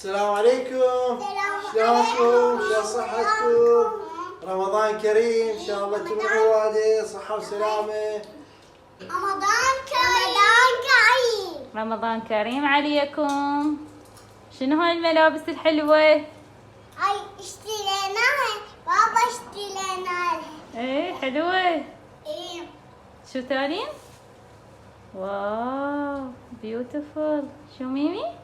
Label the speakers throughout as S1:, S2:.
S1: السلام عليكم. شلونكم؟ شلون صحتكم؟ رمضان كريم ان شاء الله تكونوا عوادة صحة وسلامة.
S2: رمضان كريم.
S3: رمضان كريم عليكم. شنو هاي الملابس الحلوة؟
S2: هاي اشتريناها، بابا اشتريناها.
S3: ايه حلوة.
S2: ايه.
S3: شو تاني؟ واو بيوتيفول. شو ميمي؟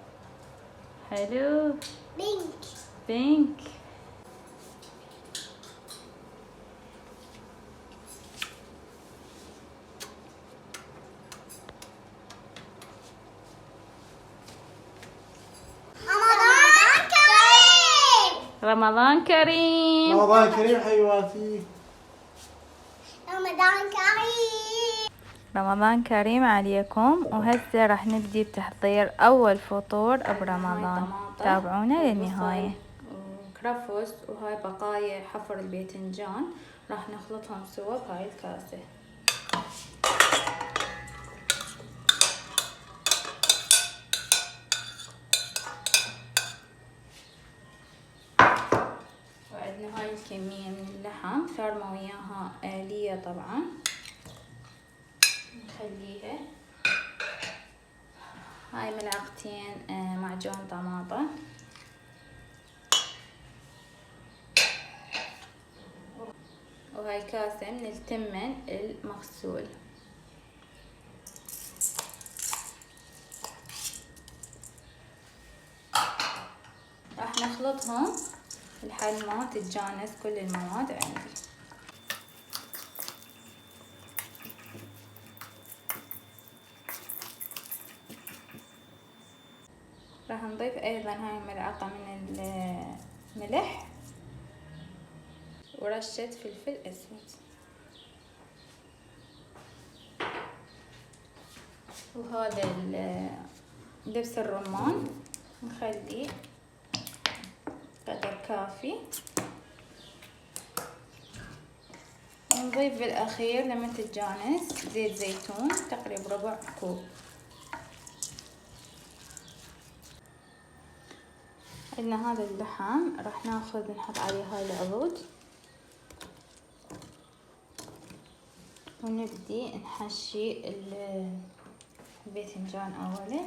S3: حلو.
S2: بينك.
S3: بينك.
S2: رمضان كريم.
S3: رمضان كريم.
S1: رمضان كريم حيواتي.
S2: رمضان كريم.
S3: رمضان كريم عليكم. وهسه راح نبدي بتحضير اول فطور برمضان. تابعونا للنهاية. كرفس وهاي بقايا حفر الباذنجان راح نخلطهم سوا بهاي الكاسة. وعندنا هاي الكمية من اللحم فرمة وياها آلية طبعا نخليها. هاي ملعقتين معجون طماطم. وهاي كاسة من التمن المغسول. راح نخلطهم لحد ما تتجانس كل المواد عندي. راح نضيف ايضا هاي ملعقة من الملح ورشة فلفل اسود. وهذا دبس الرمان نخليه قدر كافي. ونضيف بالاخير لما تتجانس زيت زيتون تقريبا ربع كوب. عندنا هذا اللحم راح ناخذ نحط عليه هاي العضود ونبدي نحشي الباذنجان اولا.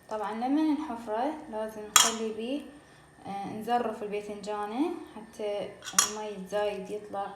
S3: طبعا لما نحفره لازم نخلي بيه نزرف الباذنجانة حتى المي الزايد يطلع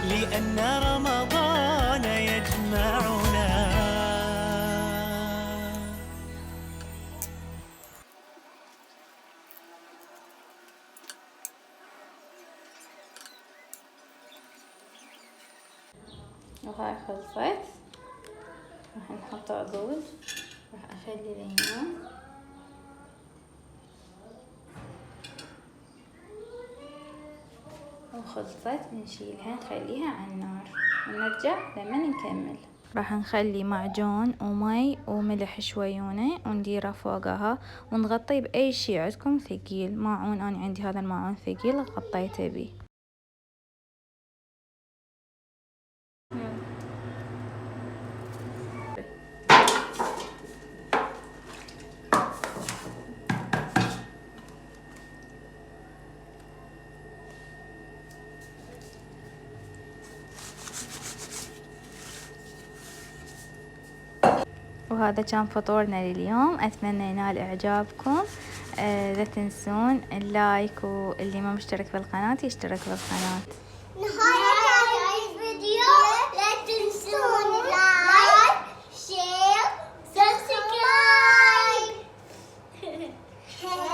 S4: لأن رمضان يجمعنا.
S3: وهاي خلصت. راح نحط عضود. راح اخلي اليمين وخلصت نشيلها نخليها على النار ونرجع لما نكمل. راح نخلي معجون ومي وملح شويونة ونديره فوقها ونغطيه بأي شي عندكم ثقيل. ماعون أنا عندي هذا الماعون ثقيل غطيته بيه. وهذا كان فطورنا لليوم. أتمنى ينال إعجابكم. لا تنسون اللايك، واللي ما مشترك بالقناة يشترك بالقناة.
S2: نهاية الفيديو. Hey.